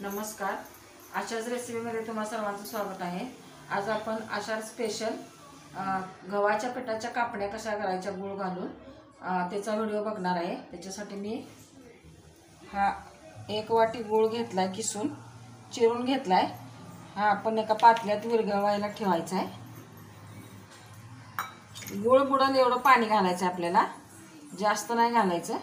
नमस्कार. आशाच रेसिपीमध्ये तुम्हा सर्वांचं स्वागत आहे. आज आपण आषाढ स्पेशल गव्हाच्या पिठाच्या कापण्या कशा करायच्या गूळ घालून त्याचा व्हिडिओ बघणार आहे. त्याच्यासाठी मी हा 1 वाटी गूळ घेतलाय, किसून चिरून घेतलाय. हा आपण एका पातेल्यात विरघळवायला ठेवायचा आहे. गूळ बुडेल एवढं पाणी घालायचं आपल्याला, जास्त नाही घालायचं.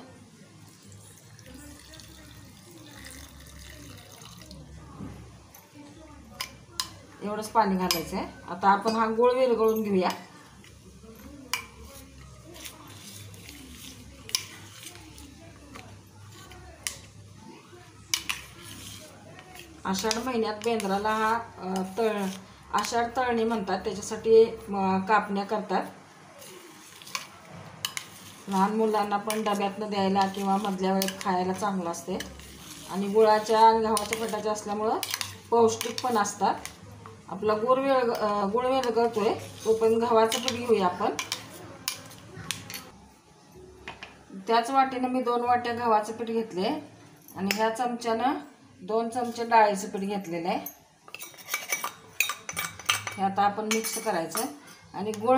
एवढंच पाणी घालायचं आहे. आता आपण हा गूळ विरघळून घेऊया. आषाढ महिन्यात बेंद्राला हा आषाढ तळणी म्हणतात, त्याच्यासाठी कापण्या करतात. लहान मुलांना पण डब्यातनं द्यायला किंवा मधल्या वेळेत खायला चांगलं असते. आणि गुळाच्या आणि गव्हाच्या पिठाच्या असल्यामुळं पौष्टिक पण असतात. आपला गूळ विरघळतोय तोपर्यंत गव्हाचं पीठ घेऊया आपण. त्याच वाटीनं मी 2 वाट्या गव्हाचं पीठ घेतले आणि ह्या चमच्यानं 2 चमचे डाळीचं पीठ घेतलेलं आहे. हे आता आपण मिक्स करायचं. आणि गूळ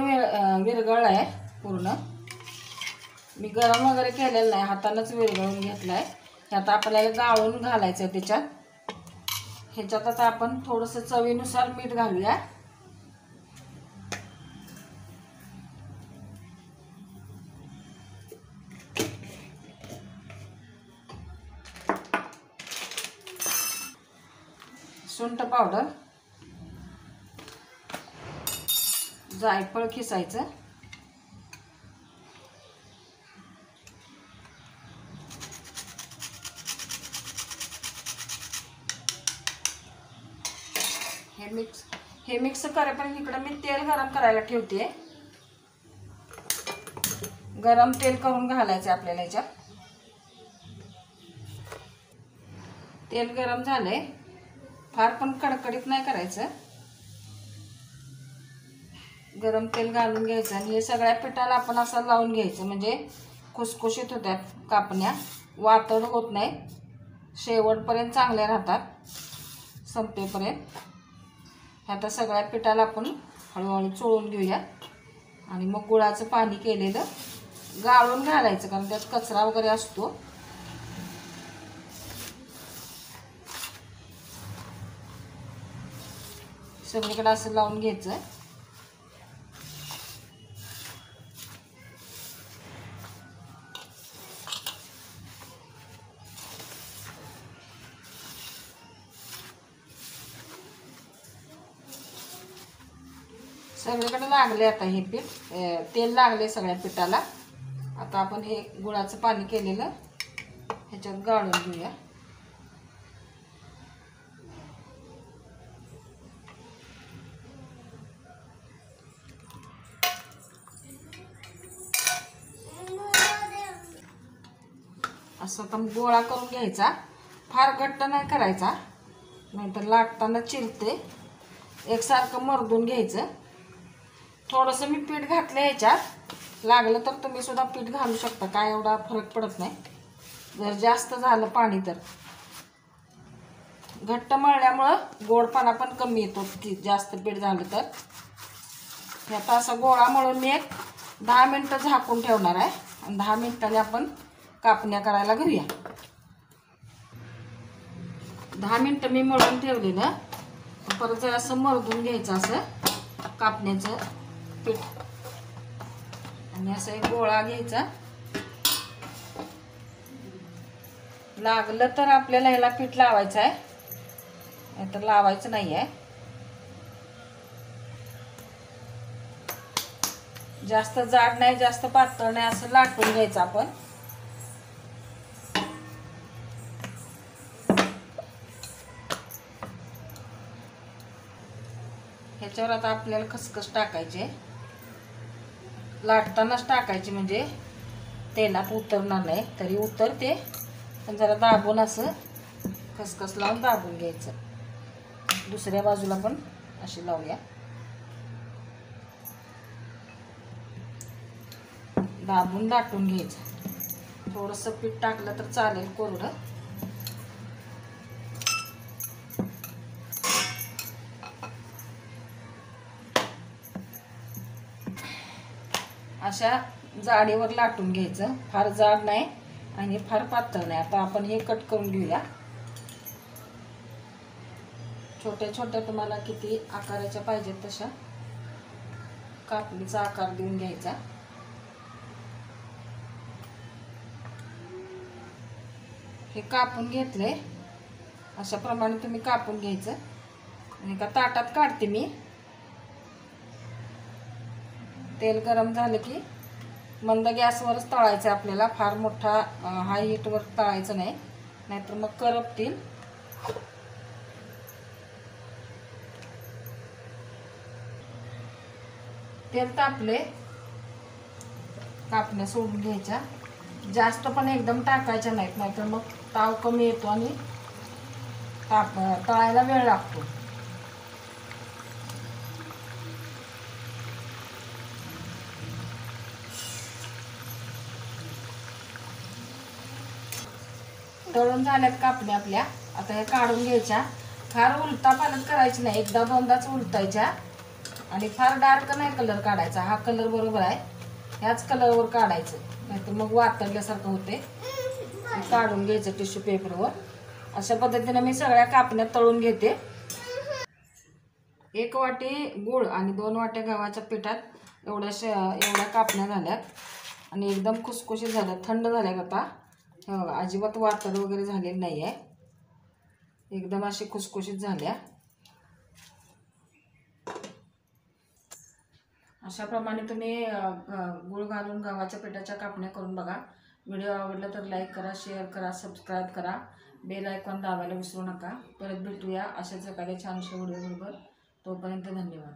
विरघळला आहे पूर्ण. मी गरम वगैरे केलेलं नाही, हातानंच विरघळून घेतला आहे. हे आता आपल्याला गाळून घालायचं आहे त्याच्यात. ह्याच्यात आता आपण थोडंसं चवीनुसार मीठ घालूया. सुंठ पावडर, जायफळ खिसायचं, हे मिक्स करेपर्यंत इकडे मी तेल गरम करायला ठेवते. गरम तेल करून घालायचं आपल्याला याच्यात. तेल गरम झालंय, फार पण कडकडीत नाही करायचं. गरम तेल घालून घ्यायचं आणि हे सगळ्या पिठाला आपण असं लावून घ्यायचं, म्हणजे खुसखुशीत होतात कापण्या, वातड होत नाही, शेवटपर्यंत चांगल्या राहतात संपेपर्यंत. आता सगळ्या पिठाला आपण हळूहळू चोळून घेऊया. आणि मग गुळाचं पाणी केलेलं गाळून घालायचं, कारण त्यात कचरा वगैरे असतो. सगळीकडे असं लावून घ्यायचं. सगळीकडे लागले आता हे पीठ, तेल लागले सगळ्या पिठाला. आता आपण हे गुळाचं पाणी केलेलं ह्याच्यात गाळून घेऊया. असं आता गोळा करून घ्यायचा. फार घट्ट नाही करायचा, नाहीतर लाटताना चिरते. एकसारखं मर्दून घ्यायचं. थोडंसं मी पीठ घातलं ह्याच्यात, लागलं तर तुम्ही सुद्धा पीठ घालू शकता, काय एवढा फरक पडत नाही. जर जास्त झालं पाणी तर घट्ट मळल्यामुळं गोडपणा पण कमी येतो जास्त पीठ झालं तर. हे आता असा गोळा मळून मी एक 10 मिनटं झाकून ठेवणार आहे. आणि 10 मिनिटांनी आपण कापण्या करायला घेऊया. 10 मिनटं मी मळून ठेवलेलं. परत जर असं मर्दून घ्यायचं असं कापण्याचं पीठ. आणि असं एक गोळा घ्यायचा. लागलं तर आपल्याला ह्याला पीठ लावायचं आहे, नाहीतर लावायचं नाही आहे. जास्त जाड नाही, जास्त पातळ नाही, असं लाटून घ्यायचं आपण. ह्याच्यावर आता आपल्याला खसखस टाकायचे. लाटतानाच टाकायचे, म्हणजे तेलात उतरणार नाही. तरी उतरते, पण जरा दाबून असं खसखस लावून दाबून घ्यायचं. दुसऱ्या बाजूला पण अशी लावूया. दाबून लाटून घ्यायचं. थोडंसं पीठ टाकलं तर चालेल कोरडं. अशा जाडीवर लाटून घ्यायचं, फार जाड नाही आणि फार पातळ नाही. आता आपण हे कट करून घेऊया. छोट्या छोट्या तुम्हाला किती आकाराच्या पाहिजेत तशा कापणीचा आकार देऊन घ्यायचा. हे कापून घेतले, अशा प्रमाणे तुम्ही कापून घ्यायचं आणि एका ताटात काढते मी. तेल गरम झालं की मंद गॅसवरच तळायचं आपल्याला, फार मोठा हाय हीटवर तळायचं नाही, नाहीतर मग करपतील. तेल तापले, कापण्या सोडून घ्यायच्या. जास्त पण एकदम टाकायच्या नाहीत, नाहीतर मग ताव कमी येतो आणि तळायला वेळ लागतो. तळून झाल्यात कापण्या आपल्या. आता हे काढून घ्यायच्या. फार उलटा पालट करायची नाही, एकदा दोनदाच उलटायच्या आणि फार डार्क नाही कलर काढायचा. हा कलर बरोबर आहे, ह्याच कलरवर काढायचं, नाहीतर मग वातरल्यासारखं होते. काढून घ्यायचं टिश्यू पेपरवर. अशा पद्धतीने मी सगळ्या कापण्या तळून घेते. 1 वाटी गूळ आणि 2 वाट्या गव्हाच्या पिठात एवढ्या कापण्या झाल्यात आणि एकदम खुसखुशीत झाल्या, थंड झाल्यात. आता हे बघा, अजिबात वातड वगैरे झालेली नाही आहे, एकदम अशी खुसखुशीत झाल्या. अशा प्रमाणे तुम्ही गूळ घालून गव्हाच्या पिठाच्या कापण्या करून बघा. व्हिडिओ आवडला तर लाईक करा, शेअर करा, सबस्क्राईब करा, बेल आयकॉन दाबायला विसरू नका. परत भेटूया अशाच एखाद्या छानशा व्हिडिओबरोबर. तोपर्यंत धन्यवाद.